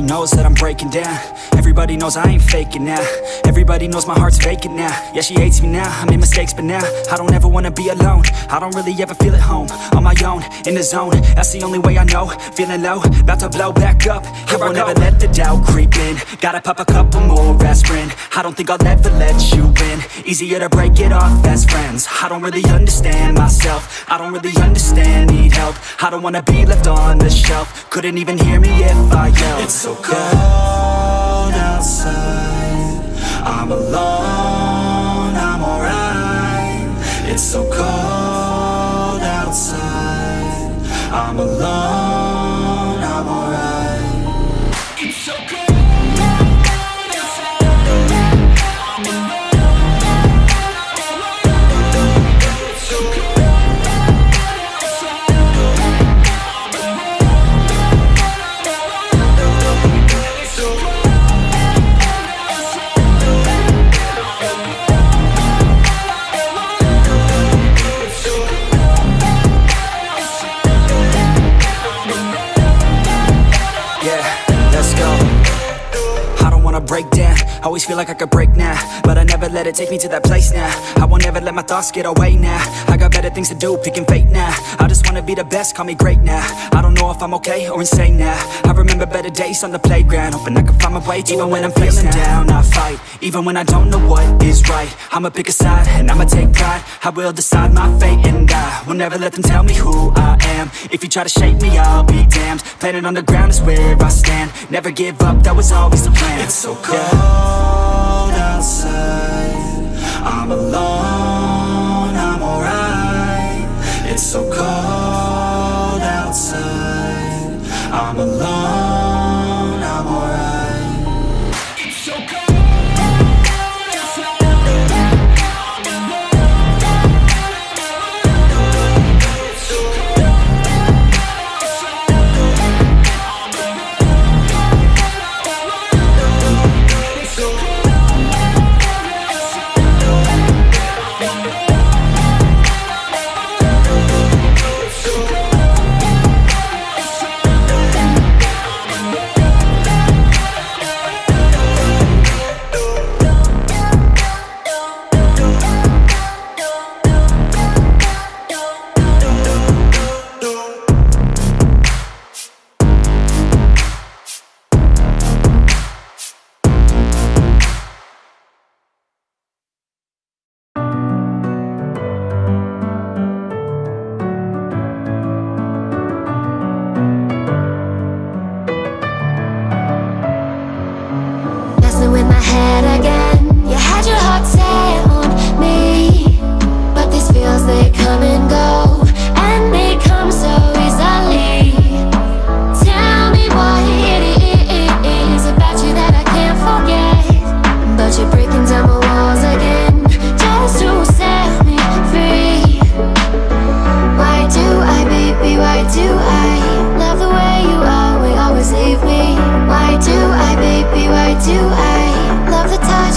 knows that I'm breaking down. Everybody knows I ain't faking now. Everybody knows my heart's vacant now. Yeah, she hates me now, I made mistakes, but now I don't ever wanna be alone. I don't really ever feel at home. On my own, in the zone, that's the only way I know. Feeling low, about to blow back up. Here I won't ever let the doubt creep in. Gotta pop a couple more aspirin. I don't think I'll ever let you in. Easier to break it off best friends. I don't really understand myself. I don't really understand, need help. I don't wanna be left on the shelf. Couldn't even hear me if I yelled. It's so cold outside, I'm alone, I'm alright. It's so cold outside, I'm alone, I'm alright. It's so cold. Break down, always feel like I could break now, but I never let it take me to that place now. I won't ever let my thoughts get away now. I got better things to do, picking fate now. I just wanna be the best, call me great now. I don't know if I'm okay or insane now. I remember better days on the playground, hoping I can find my way even when I'm feeling down. I fight, even when I don't know what is right. I'ma pick a side, and I'ma take pride. I will decide my fate, and I will never let them tell me who I am. If you try to shape me, I'll be damned. Planet on the ground is where I stand. Never give up, that was always the plan. It's so cold outside, I'm alone, I'm alright. It's so cold outside, I'm alone, I'm alright. It's so cold. Why do I, baby, why do I love the touch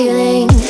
feeling.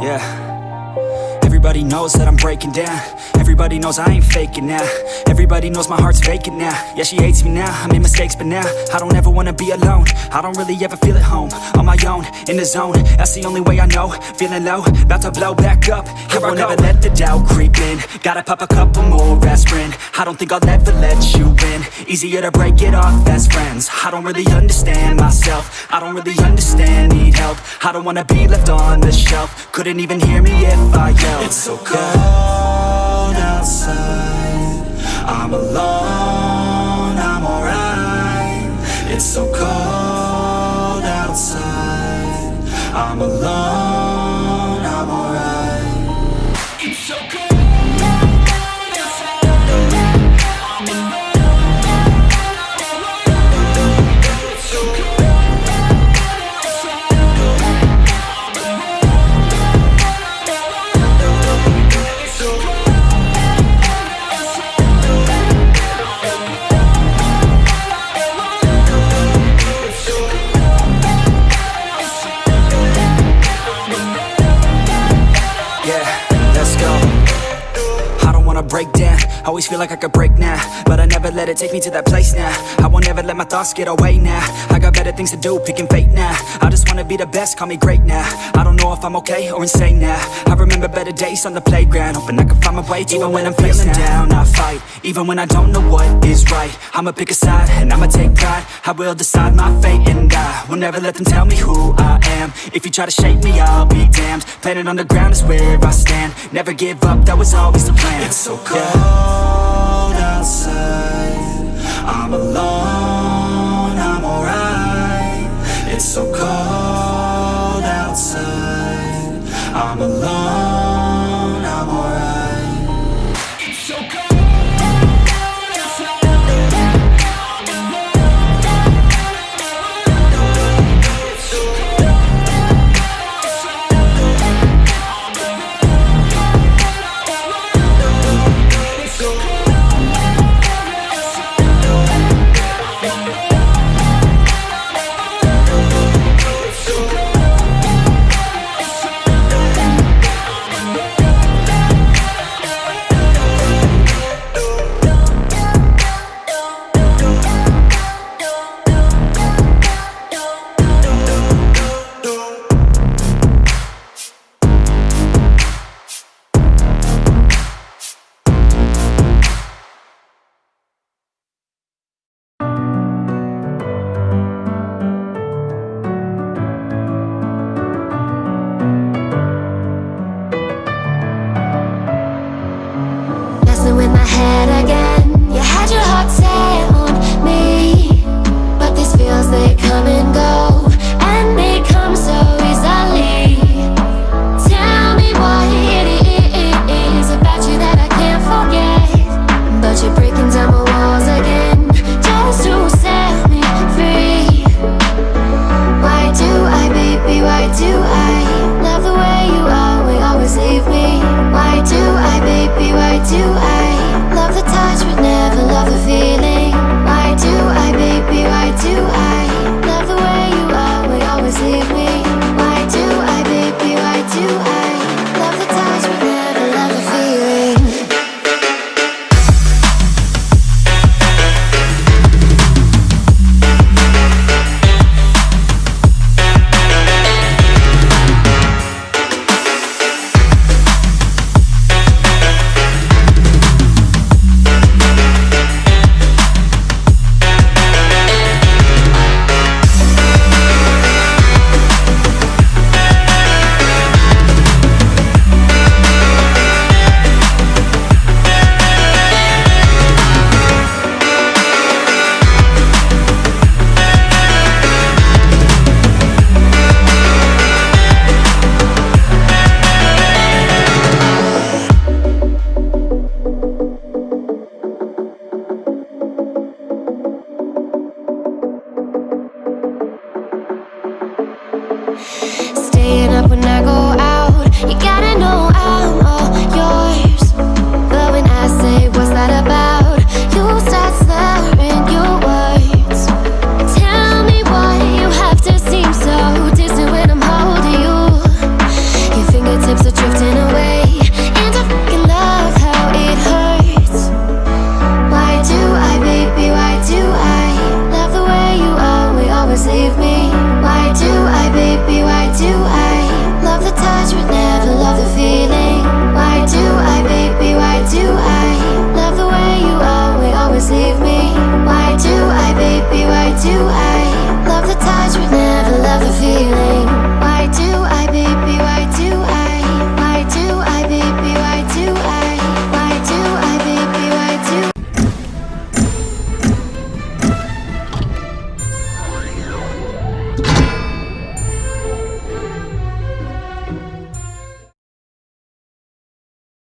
Yeah. Everybody knows that I'm breaking down. Everybody knows I ain't faking now. Everybody knows my heart's vacant now. Yeah, she hates me now, I made mistakes but now I don't ever wanna be alone. I don't really ever feel at home. On my own, in the zone, that's the only way I know. Feeling low, about to blow back up. Here I won't ever let the doubt creep in. Gotta pop a couple more aspirin. I don't think I'll ever let you in. Easier to break it off best friends. I don't really understand myself. I don't really understand, need help. I don't wanna be left on the shelf. Couldn't even hear me if I yelled. It's so cold outside. I'm alone, I'm alright. It's so cold outside. I'm alone, I'm alright. It's so cold. always feel like I could break now, but I never let it take me to that place now. I won't ever let my thoughts get away now. I got better things to do, picking fate now. I just wanna be the best, call me great now. I don't know if I'm okay or insane now. I remember better days on the playground, hoping I can find my way to even when I'm feeling down. I fight, even when I don't know what is right. I'ma pick a side, and I'ma take pride. I will decide my fate, and I will never let them tell me who I am. If you try to shake me, I'll be damned. Planet on the ground is where I stand. Never give up, that was always the plan. It's so cold outside, I'm alone, I'm alright. It's so cold outside, I'm alone, I'm alright. It's so cold. In my head again, you had your heart set on me, but these feels, they come and go, and they come so easily. Tell me what it is about you that I can't forget, but you're breaking down my walls again, just to set me free. Why do I, baby, why do I love the way you always leave me? Why do I, baby, why do I love the touch but never love the feeling? Why do I, baby, why do I love the way you always leave me? Why do I, baby, why do I love the touch but never love the feeling? Staying up when I go out, you gotta know I'm all yours. But when I say what's that about, you start slurring your words. Tell me why you have to seem so distant when I'm holding you. Your fingertips are drifting away, and I fucking love how it hurts. Why do I, baby, why do I love the way you always leave me? Why do I, baby, why do I love the touch but never love the feeling? Why do I, baby, why do I love the way you always leave me? Why do I, baby, why do I love the touch but never love the feeling? Why do I, baby, why do I? Why do I, baby, why do I? Why do I, baby, why do I?